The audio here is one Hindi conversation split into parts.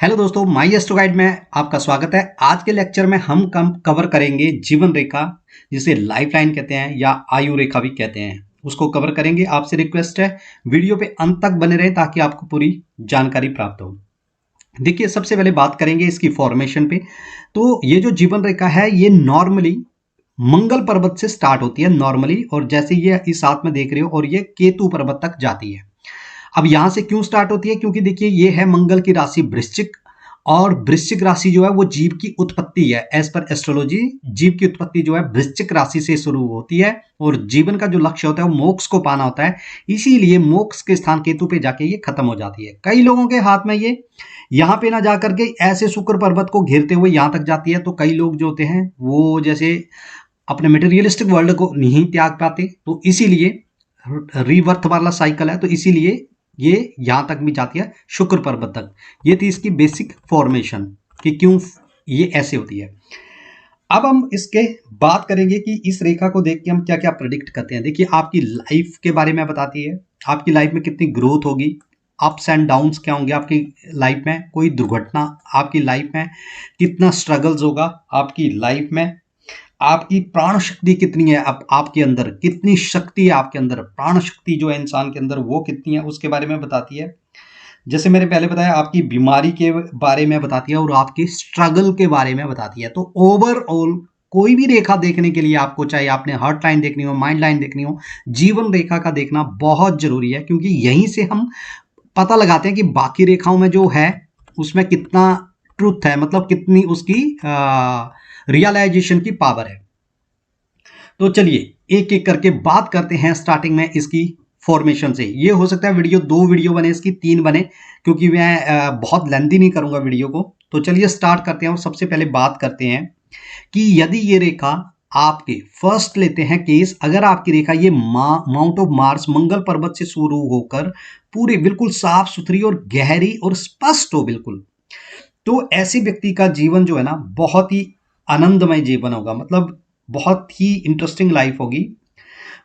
हेलो दोस्तों, माई एस्ट्रो गाइड में आपका स्वागत है। आज के लेक्चर में हम कवर करेंगे जीवन रेखा, जिसे लाइफ लाइन कहते हैं या आयु रेखा भी कहते हैं, उसको कवर करेंगे। आपसे रिक्वेस्ट है वीडियो पे अंत तक बने रहें ताकि आपको पूरी जानकारी प्राप्त हो। देखिए, सबसे पहले बात करेंगे इसकी फॉर्मेशन पे। तो ये जो जीवन रेखा है ये नॉर्मली मंगल पर्वत से स्टार्ट होती है नॉर्मली, और जैसे ये इस हाथ में देख रहे हो और ये केतु पर्वत तक जाती है। अब यहां से क्यों स्टार्ट होती है? क्योंकि देखिए ये है मंगल की राशि वृश्चिक, और वृश्चिक राशि जो है वो जीव की उत्पत्ति है। एज पर एस्ट्रोलॉजी जीव की उत्पत्ति जो है वृश्चिक राशि से शुरू होती है, और जीवन का जो लक्ष्य होता है वो मोक्ष को पाना होता है। इसीलिए मोक्ष के स्थान केतु पे जाके ये खत्म हो जाती है। कई लोगों के हाथ में ये यहाँ पे ना जाकर के ऐसे शुक्र पर्वत को घेरते हुए यहाँ तक जाती है। तो कई लोग जो होते हैं वो जैसे अपने मटेरियलिस्टिक वर्ल्ड को नहीं त्याग पाते, तो इसीलिए रीबर्थ वाला साइकिल है, तो इसीलिए ये यहां तक भी जाती है शुक्र पर्वत तक। ये थी इसकी बेसिक फॉर्मेशन कि क्यों ये ऐसे होती है। अब हम इसके बात करेंगे कि इस रेखा को देख के हम क्या क्या प्रेडिक्ट करते हैं। देखिए, आपकी लाइफ के बारे में बताती है, आपकी लाइफ में कितनी ग्रोथ होगी, अप्स एंड डाउन्स क्या होंगे आपकी लाइफ में, कोई दुर्घटना आपकी लाइफ में, कितना स्ट्रगल्स होगा आपकी लाइफ में, आपकी प्राण शक्ति कितनी है, आपके अंदर कितनी शक्ति है, आपके अंदर प्राण शक्ति जो है इंसान के अंदर वो कितनी है, उसके बारे में बताती है। जैसे मैंने पहले बताया, आपकी बीमारी के बारे में बताती है और आपके स्ट्रगल के बारे में बताती है। तो ओवरऑल कोई भी रेखा देखने के लिए आपको, चाहे आपने हार्ट लाइन देखनी हो, माइंड लाइन देखनी हो, जीवन रेखा का देखना बहुत जरूरी है, क्योंकि यहीं से हम पता लगाते हैं कि बाकी रेखाओं में जो है उसमें कितना ट्रुथ है, मतलब कितनी उसकी रियलाइजेशन की पावर है। तो चलिए एक एक करके बात करते हैं स्टार्टिंग में इसकी फॉर्मेशन से। ये हो सकता है दो वीडियो बने, इसकी 3 बने, क्योंकि मैं बहुत लेंथी नहीं करूंगा वीडियो को। तो चलिए स्टार्ट करते हैं और सबसे पहले बात करते हैं कि यदि ये रेखा आपके फर्स्ट लेते हैं केस, अगर आपकी रेखा ये माउंट ऑफ मार्स मंगल पर्वत से शुरू होकर पूरी बिल्कुल साफ सुथरी और गहरी और स्पष्ट हो बिल्कुल, तो ऐसे व्यक्ति का जीवन जो है ना बहुत ही आनंदमय जीवन होगा। मतलब बहुत ही इंटरेस्टिंग लाइफ होगी,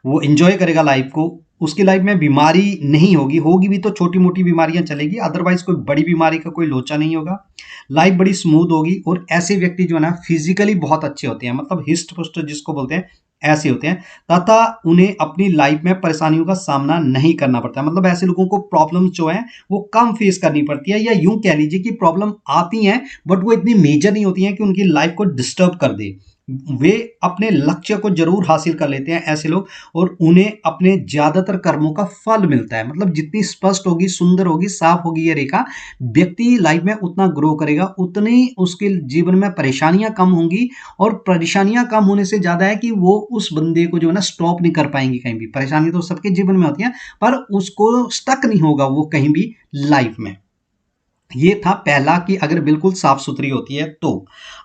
वो एंजॉय करेगा लाइफ को। उसकी लाइफ में बीमारी नहीं होगी, होगी भी तो छोटी मोटी बीमारियां चलेगी, अदरवाइज कोई बड़ी बीमारी का कोई लोचा नहीं होगा। लाइफ बड़ी स्मूथ होगी, और ऐसे व्यक्ति जो है ना फिजिकली बहुत अच्छे होते हैं, मतलब हिस्ट पुस्ट जिसको बोलते हैं, ऐसे होते हैं, तथा उन्हें अपनी लाइफ में परेशानियों का सामना नहीं करना पड़ता है। मतलब ऐसे लोगों को प्रॉब्लम्स जो है वो कम फेस करनी पड़ती है, या यूं कह लीजिए कि प्रॉब्लम आती हैं बट वो इतनी मेजर नहीं होती हैं कि उनकी लाइफ को डिस्टर्ब कर दे। वे अपने लक्ष्य को जरूर हासिल कर लेते हैं ऐसे लोग, और उन्हें अपने ज्यादातर कर्मों का फल मिलता है। मतलब जितनी स्पष्ट होगी, सुंदर होगी, साफ होगी ये रेखा, व्यक्ति लाइफ में उतना ग्रो करेगा, उतनी उसके जीवन में परेशानियां कम होंगी। और परेशानियां कम होने से ज्यादा है कि वो उस बंदे को जो है ना स्टॉप नहीं कर पाएंगे कहीं भी। परेशानी तो सबके जीवन में होती है, पर उसको स्टक नहीं होगा वो कहीं भी लाइफ में। ये था पहला कि अगर बिल्कुल साफ सुथरी होती है तो।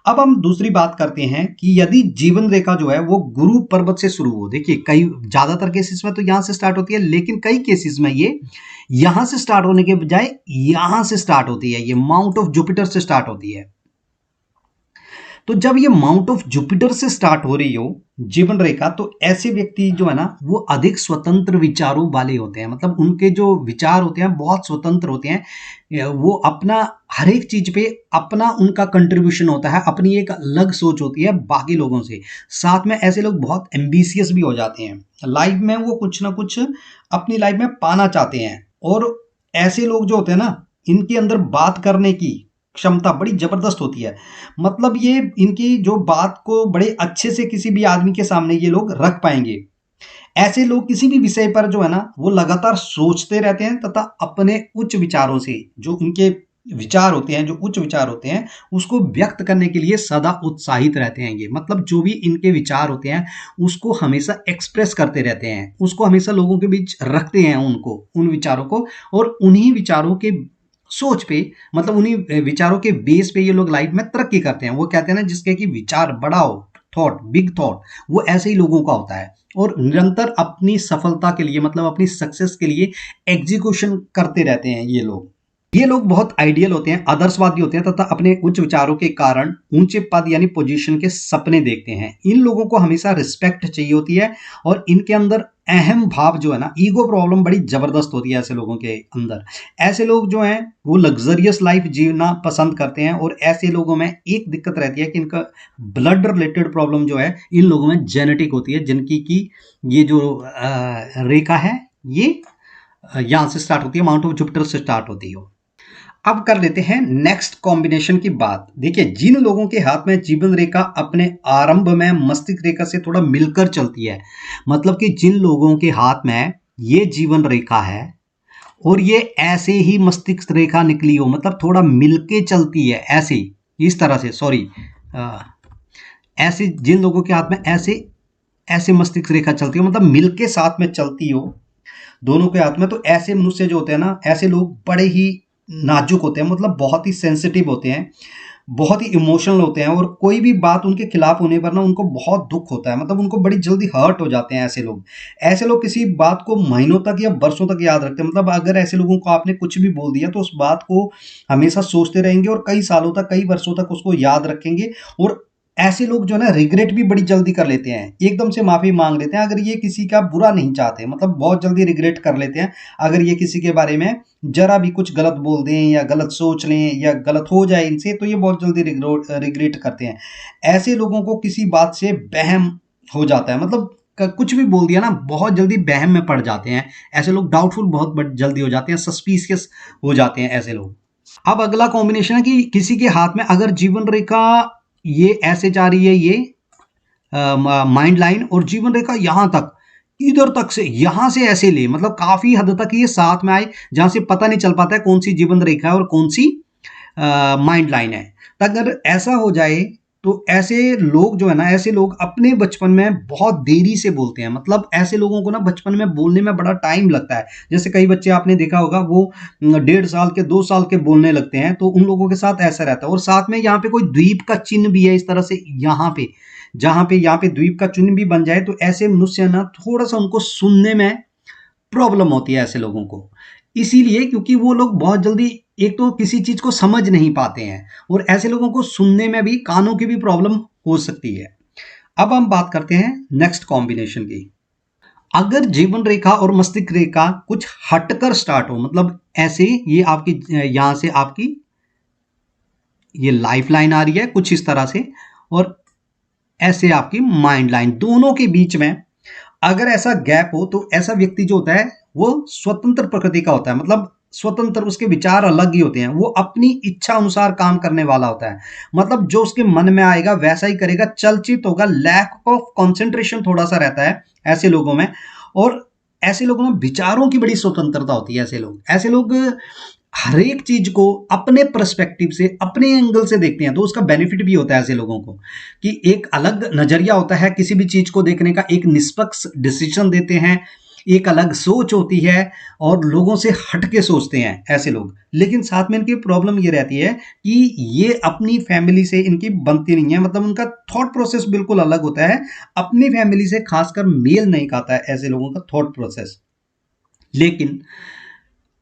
अब हम दूसरी बात करते हैं कि यदि जीवन रेखा जो है वो गुरु पर्वत से शुरू हो। देखिए, कई ज्यादातर केसेस में तो यहां से स्टार्ट होती है, लेकिन कई केसेस में ये यहां से स्टार्ट होने के बजाय यहां से स्टार्ट होती है, ये माउंट ऑफ जुपिटर से स्टार्ट होती है। तो जब ये माउंट ऑफ जुपिटर से स्टार्ट हो रही हो जीवन रेखा, तो ऐसे व्यक्ति जो है ना वो अधिक स्वतंत्र विचारों वाले होते हैं। मतलब उनके जो विचार होते हैं बहुत स्वतंत्र होते हैं, वो अपना हर एक चीज पे अपना उनका कंट्रीब्यूशन होता है, अपनी एक अलग सोच होती है बाकी लोगों से। साथ में ऐसे लोग बहुत एम्बिशियस भी हो जाते हैं लाइफ में, वो कुछ ना कुछ अपनी लाइफ में पाना चाहते हैं। और ऐसे लोग जो होते हैं ना, इनके अंदर बात करने की क्षमता बड़ी जबरदस्त होती है। मतलब ये इनकी जो बात को बड़े अच्छे से किसी भी आदमी के सामने ये लोग रख पाएंगे। ऐसे लोग किसी भी विषय पर जो है ना वो लगातार सोचते रहते हैं, तथा अपने उच्च विचारों से, जो उनके विचार होते हैं, जो उच्च विचार होते हैं, उसको व्यक्त करने के लिए सदा उत्साहित रहते हैं। ये मतलब जो भी इनके विचार होते हैं उसको हमेशा एक्सप्रेस करते रहते हैं, उसको हमेशा लोगों के बीच रखते हैं, उनको, उन विचारों को। और उन्हीं विचारों के सोच पे, मतलब उन्हीं विचारों के बेस पे ये लोग लाइफ में तरक्की करते हैं। वो कहते हैं ना, जिसके कि विचार बड़ा हो, थॉट, बिग थॉट, वो ऐसे ही लोगों का होता है। और निरंतर अपनी सफलता के लिए, मतलब अपनी सक्सेस के लिए एग्जीक्यूशन करते रहते हैं ये लोग। ये लोग बहुत आइडियल होते हैं, आदर्शवादी होते हैं, तथा अपने उच्च विचारों के कारण ऊंचे पद यानी पोजीशन के सपने देखते हैं। इन लोगों को हमेशा रिस्पेक्ट चाहिए होती है, और इनके अंदर अहम भाव जो है ना, ईगो प्रॉब्लम बड़ी जबरदस्त होती है ऐसे लोगों के अंदर। ऐसे लोग जो हैं वो लग्जरियस लाइफ जीना पसंद करते हैं, और ऐसे लोगों में एक दिक्कत रहती है कि इनका ब्लड रिलेटेड प्रॉब्लम जो है इन लोगों में जेनेटिक होती है, जिनकी की ये जो रेखा है ये यहाँ से स्टार्ट होती है, माउंट ऑफ जुपिटर से स्टार्ट होती है। अब कर लेते हैं नेक्स्ट कॉम्बिनेशन की बात। देखिए, जिन लोगों के हाथ में जीवन रेखा अपने आरंभ में मस्तिष्क रेखा से थोड़ा मिलकर चलती है, मतलब कि जिन लोगों के हाथ में ये जीवन रेखा है और ये ऐसे ही मस्तिष्क रेखा निकली हो, मतलब थोड़ा मिलके चलती है ऐसे, इस तरह से, सॉरी, ऐसे जिन लोगों के हाथ में ऐसे ऐसे मस्तिष्क रेखा चलती हो, मतलब मिलके साथ में चलती हो दोनों के हाथ में, तो ऐसे मनुष्य जो होते हैं ना, ऐसे लोग बड़े ही नाजुक होते हैं, मतलब बहुत ही सेंसिटिव होते हैं, बहुत ही इमोशनल होते हैं, और कोई भी बात उनके खिलाफ होने पर ना उनको बहुत दुख होता है, मतलब उनको बड़ी जल्दी हर्ट हो जाते हैं ऐसे लोग। ऐसे लोग किसी बात को महीनों तक या वर्षों तक याद रखते हैं, मतलब अगर ऐसे लोगों को आपने कुछ भी बोल दिया तो उस बात को हमेशा सोचते रहेंगे और कई सालों तक, कई वर्षों तक उसको याद रखेंगे। और ऐसे लोग जो है ना रिग्रेट भी बड़ी जल्दी कर लेते हैं, एकदम से माफी मांग लेते हैं अगर ये किसी का बुरा नहीं चाहते, मतलब बहुत जल्दी रिग्रेट कर लेते हैं अगर ये किसी के बारे में जरा भी कुछ गलत बोल दें या गलत सोच लें या गलत हो जाए इनसे, तो ये बहुत जल्दी रिग्रेट करते हैं। ऐसे लोगों को किसी बात से वहम हो जाता है, मतलब कुछ भी बोल दिया ना बहुत जल्दी वहम में पड़ जाते हैं ऐसे लोग, डाउटफुल बहुत जल्दी हो जाते हैं, सस्पिशियस हो जाते हैं ऐसे लोग। अब अगला कॉम्बिनेशन है कि किसी के हाथ में अगर जीवन रेखा ये ऐसे जा रही है, ये माइंड लाइन, और जीवन रेखा यहां तक, इधर तक से, यहां से ऐसे ले, मतलब काफी हद तक ये साथ में आए जहां से पता नहीं चल पाता है कौन सी जीवन रेखा है और कौन सी माइंड लाइन है। तो अगर ऐसा हो जाए तो ऐसे लोग जो है ना, ऐसे लोग अपने बचपन में बहुत देरी से बोलते हैं, मतलब ऐसे लोगों को ना बचपन में बोलने में बड़ा टाइम लगता है। जैसे कई बच्चे आपने देखा होगा वो 1.5 साल के 2 साल के बोलने लगते हैं, तो उन लोगों के साथ ऐसा रहता है। और साथ में यहाँ पे कोई द्वीप का चिन्ह भी है इस तरह से, यहाँ पे जहां पे यहाँ पे द्वीप का चिन्ह भी बन जाए, तो ऐसे मनुष्य ना थोड़ा सा उनको सुनने में प्रॉब्लम होती है ऐसे लोगों को, इसीलिए क्योंकि वो लोग बहुत जल्दी एक तो किसी चीज को समझ नहीं पाते हैं, और ऐसे लोगों को सुनने में भी कानों की भी प्रॉब्लम हो सकती है। अब हम बात करते हैं नेक्स्ट कॉम्बिनेशन की। अगर जीवन रेखा और मस्तिष्क रेखा कुछ हटकर स्टार्ट हो, मतलब ऐसे ये आपकी यहां से आपकी ये लाइफ लाइन आ रही है कुछ इस तरह से, और ऐसे आपकी माइंड लाइन, दोनों के बीच में अगर ऐसा गैप हो, तो ऐसा व्यक्ति जो होता है वो स्वतंत्र प्रकृति का होता है, मतलब स्वतंत्र, उसके विचार अलग ही होते हैं, वो अपनी इच्छा अनुसार काम करने वाला होता है, मतलब जो उसके मन में आएगा वैसा ही करेगा, चलचित होगा, लैक ऑफ कंसंट्रेशन थोड़ा सा रहता है ऐसे लोगों में। और ऐसे लोगों में विचारों की बड़ी स्वतंत्रता होती है। ऐसे लोग हर एक चीज को अपने पर्सपेक्टिव से, अपने एंगल से देखते हैं, तो उसका बेनिफिट भी होता है ऐसे लोगों को कि एक अलग नजरिया होता है किसी भी चीज को देखने का, एक निष्पक्ष डिसीजन देते हैं, एक अलग सोच होती है, और लोगों से हट के सोचते हैं ऐसे लोग। लेकिन साथ में इनकी प्रॉब्लम ये रहती है कि ये अपनी फैमिली से इनकी बनती नहीं है, मतलब उनका थॉट प्रोसेस बिल्कुल अलग होता है, अपनी फैमिली से खासकर मेल नहीं खाता है ऐसे लोगों का थॉट प्रोसेस। लेकिन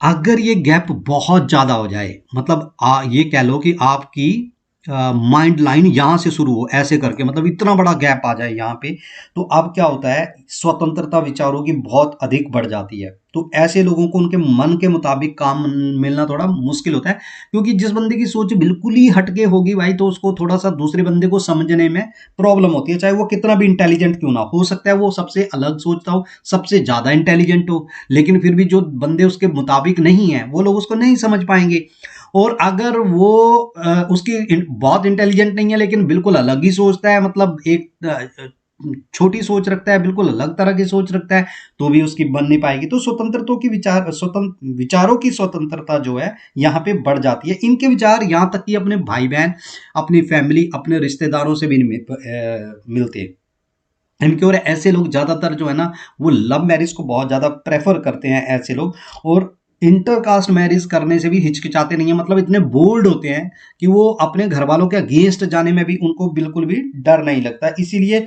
अगर ये गैप बहुत ज़्यादा हो जाए, मतलब ये कह लो कि आपकी माइंड लाइन यहाँ से शुरू हो ऐसे करके, मतलब इतना बड़ा गैप आ जाए यहाँ पे, तो अब क्या होता है, स्वतंत्रता विचारों की बहुत अधिक बढ़ जाती है। तो ऐसे लोगों को उनके मन के मुताबिक काम मिलना थोड़ा मुश्किल होता है, क्योंकि जिस बंदे की सोच बिल्कुल ही हटके होगी भाई, तो उसको थोड़ा सा दूसरे बंदे को समझने में प्रॉब्लम होती है, चाहे वो कितना भी इंटेलिजेंट क्यों ना हो सकता है वो सबसे अलग सोचता हो, सबसे ज़्यादा इंटेलिजेंट हो, लेकिन फिर भी जो बंदे उसके मुताबिक नहीं है वो लोग उसको नहीं समझ पाएंगे। और अगर वो उसकी बहुत इंटेलिजेंट नहीं है लेकिन बिल्कुल अलग ही सोचता है, मतलब एक छोटी सोच रखता है, बिल्कुल अलग तरह की सोच रखता है, तो भी उसकी बन नहीं पाएगी। तो स्वतंत्रता की विचारों की स्वतंत्रता जो है यहाँ पे बढ़ जाती है। इनके विचार यहाँ तक कि अपने भाई बहन, अपनी फैमिली, अपने रिश्तेदारों से भी मिलते। इनके और ऐसे लोग ज़्यादातर जो है ना वो लव मैरिज को बहुत ज़्यादा प्रेफर करते हैं ऐसे लोग, और इंटरकास्ट मैरिज करने से भी हिचकिचाते नहीं है, मतलब इतने बोल्ड होते हैं कि वो अपने घर वालों के अगेंस्ट जाने में भी उनको बिल्कुल भी डर नहीं लगता। इसीलिए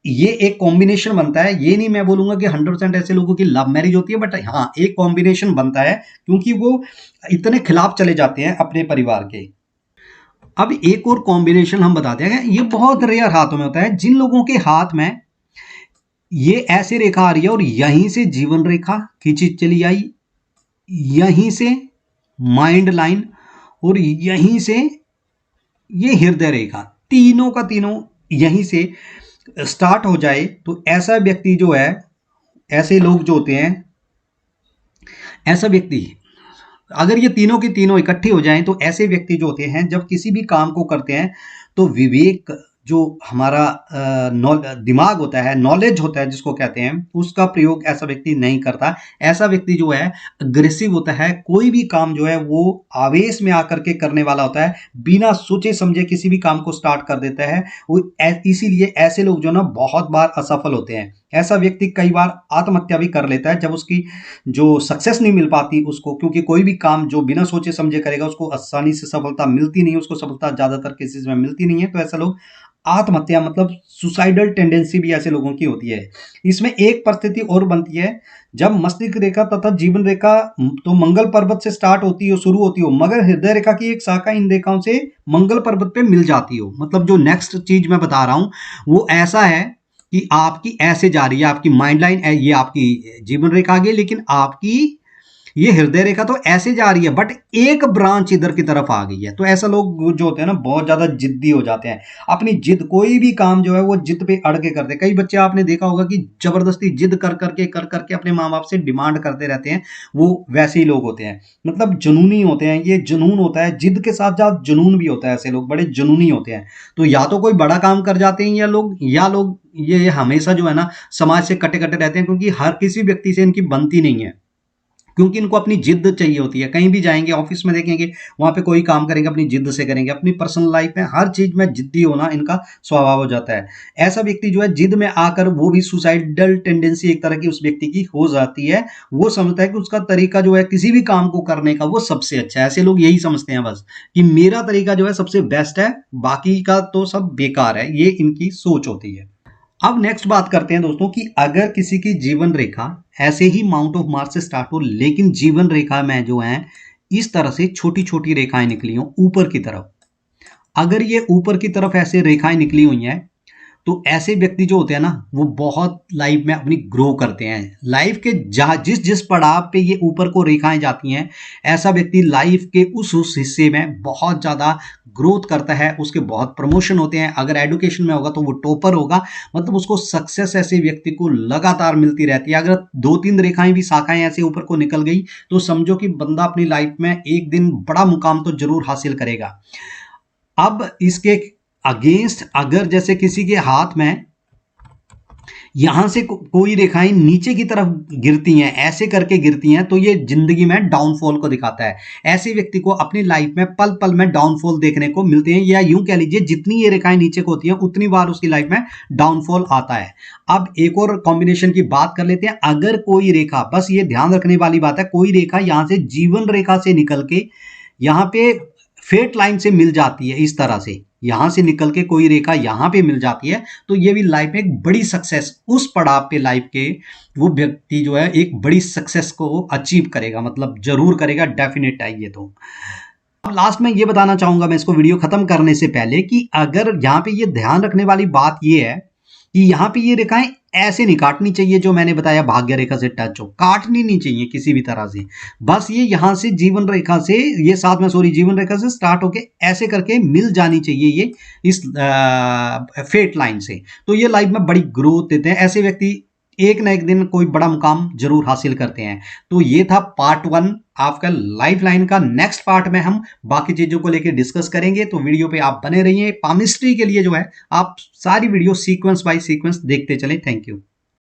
ये एक कॉम्बिनेशन बनता है। ये नहीं मैं बोलूंगा कि 100% ऐसे लोगों की लव मैरिज होती है, बट हाँ एक कॉम्बिनेशन बनता है, क्योंकि वो इतने खिलाफ चले जाते हैं अपने परिवार के। अब एक और कॉम्बिनेशन हम बताते हैं, ये बहुत रेयर हाथों में होता है, जिन लोगों के हाथ में ये ऐसे रेखा आ रही है और यहीं से जीवन रेखा खींची चली आई, यहीं से माइंड लाइन और यहीं से ये हृदय रेखा, तीनों का तीनों यहीं से स्टार्ट हो जाए तो ऐसा व्यक्ति जो है, ऐसे लोग जो होते हैं, ऐसा व्यक्ति अगर ये तीनों की तीनों इकट्ठी हो जाएं तो ऐसे व्यक्ति जो होते हैं जब किसी भी काम को करते हैं तो विवेक जो हमारा दिमाग होता है, नॉलेज होता है जिसको कहते हैं, उसका प्रयोग ऐसा व्यक्ति नहीं करता। ऐसा व्यक्ति जो है अग्रेसिव होता है, कोई भी काम जो है वो आवेश में आकर के करने वाला होता है, बिना सोचे समझे किसी भी काम को स्टार्ट कर देता है वो। इसीलिए ऐसे लोग जो ना बहुत बार असफल होते हैं। ऐसा व्यक्ति कई बार आत्महत्या भी कर लेता है जब उसकी जो सक्सेस नहीं मिल पाती उसको, क्योंकि कोई भी काम जो बिना सोचे समझे करेगा उसको आसानी से सफलता मिलती नहीं, उसको सफलता ज्यादातर केसेस में मिलती नहीं है। तो ऐसा लोग आत्महत्या मतलब सुसाइडल टेंडेंसी भी ऐसे लोगों की होती है। इसमें एक परिस्थिति और बनती है जब मस्तिष्क रेखा तथा जीवन रेखा तो मंगल पर्वत से स्टार्ट होती हो, शुरू होती हो, मगर हृदय रेखा की एक शाखा इन रेखाओं से मंगल पर्वत पे मिल जाती हो। मतलब जो नेक्स्ट चीज मैं बता रहा हूं वो ऐसा है कि आपकी ऐसे जा रही है, आपकी माइंड लाइन ये आपकी जीवन रेखा आ गई, लेकिन आपकी ये हृदय रेखा तो ऐसे जा रही है बट एक ब्रांच इधर की तरफ आ गई है। तो ऐसा लोग जो होते हैं ना बहुत ज्यादा जिद्दी हो जाते हैं, अपनी जिद, कोई भी काम जो है वो जिद पे अड़ के करते हैं। कई बच्चे आपने देखा होगा कि जबरदस्ती जिद कर करके अपने माँ बाप से डिमांड करते रहते हैं, वो वैसे ही लोग होते हैं, मतलब जुनूनी होते हैं। ये जुनून होता है, जिद के साथ साथ जुनून भी होता है, ऐसे लोग बड़े जुनूनी होते हैं। तो या तो कोई बड़ा काम कर जाते हैं या लोग ये हमेशा जो है ना समाज से कटे कटे रहते हैं, क्योंकि हर किसी व्यक्ति से इनकी बनती नहीं है, क्योंकि इनको अपनी जिद चाहिए होती है। कहीं भी जाएंगे, ऑफिस में देखेंगे, वहां पे कोई काम करेंगे अपनी जिद से करेंगे, अपनी पर्सनल लाइफ में हर चीज में जिद्दी होना इनका स्वभाव हो जाता है। ऐसा व्यक्ति जो है जिद में आकर वो भी सुसाइडल टेंडेंसी एक तरह की उस व्यक्ति की हो जाती है। वो समझता है कि उसका तरीका जो है किसी भी काम को करने का वो सबसे अच्छा है। ऐसे लोग यही समझते हैं बस कि मेरा तरीका जो है सबसे बेस्ट है, बाकी का तो सब बेकार है, ये इनकी सोच होती है। अब नेक्स्ट बात करते हैं दोस्तों कि अगर किसी की जीवन रेखा ऐसे ही माउंट ऑफ मार्स से स्टार्ट हो, लेकिन जीवन रेखा में जो है इस तरह से छोटी छोटी रेखाएं निकली हो ऊपर की तरफ, अगर ये ऊपर की तरफ ऐसे रेखाएं निकली हुई हैं तो ऐसे व्यक्ति जो होते हैं ना वो बहुत लाइफ में अपनी ग्रो करते हैं। लाइफ के जिस जिस पड़ाव पे ये ऊपर को रेखाएं जाती हैं, ऐसा व्यक्ति लाइफ के उस हिस्से में बहुत ज़्यादा ग्रोथ करता है, उसके बहुत प्रमोशन होते हैं। अगर एडुकेशन में होगा तो वो टॉपर होगा, मतलब उसको सक्सेस ऐसे व्यक्ति को लगातार मिलती रहती है। अगर दो तीन रेखाएं भी शाखाएं ऐसे ऊपर को निकल गई तो समझो कि बंदा अपनी लाइफ में एक दिन बड़ा मुकाम तो जरूर हासिल करेगा। अब इसके अगेंस्ट अगर जैसे किसी के हाथ में यहां से कोई रेखाएं नीचे की तरफ गिरती हैं, ऐसे करके गिरती हैं, तो ये जिंदगी में डाउनफॉल को दिखाता है। ऐसे व्यक्ति को अपनी लाइफ में पल पल में डाउनफॉल देखने को मिलते हैं, या यूं कह लीजिए जितनी ये रेखाएं नीचे को होती हैं उतनी बार उसकी लाइफ में डाउनफॉल आता है। अब एक और कॉम्बिनेशन की बात कर लेते हैं। अगर कोई रेखा, बस ये ध्यान रखने वाली बात है, कोई रेखा यहां से जीवन रेखा से निकल के यहां पे फेट लाइन से मिल जाती है, इस तरह से यहां से निकल के कोई रेखा यहां पे मिल जाती है, तो ये भी लाइफ में एक बड़ी सक्सेस, उस पड़ाव पे लाइफ के वो व्यक्ति जो है एक बड़ी सक्सेस को अचीव करेगा, मतलब जरूर करेगा, डेफिनेट है ये तो। अब लास्ट में ये बताना चाहूंगा मैं इसको वीडियो खत्म करने से पहले कि अगर यहाँ पे ये ध्यान रखने वाली बात ये है कि यहाँ पे ये रेखाएं ऐसे नहीं काटनी चाहिए, जो मैंने बताया भाग्य रेखा से टच हो, काटनी नहीं चाहिए किसी भी तरह से। बस ये यहाँ से जीवन रेखा से, ये साथ में सॉरी जीवन रेखा से स्टार्ट होके ऐसे करके मिल जानी चाहिए ये इस फेट लाइन से, तो ये लाइफ में बड़ी ग्रोथ देते हैं। ऐसे व्यक्ति एक ना एक दिन कोई बड़ा मुकाम जरूर हासिल करते हैं। तो ये था पार्ट 1 आपका लाइफ लाइन का। नेक्स्ट पार्ट में हम बाकी चीजों को लेकर डिस्कस करेंगे, तो वीडियो पे आप बने रहिए। पामिस्ट्री के लिए जो है आप सारी वीडियो सीक्वेंस बाय सीक्वेंस देखते चले। Thank you.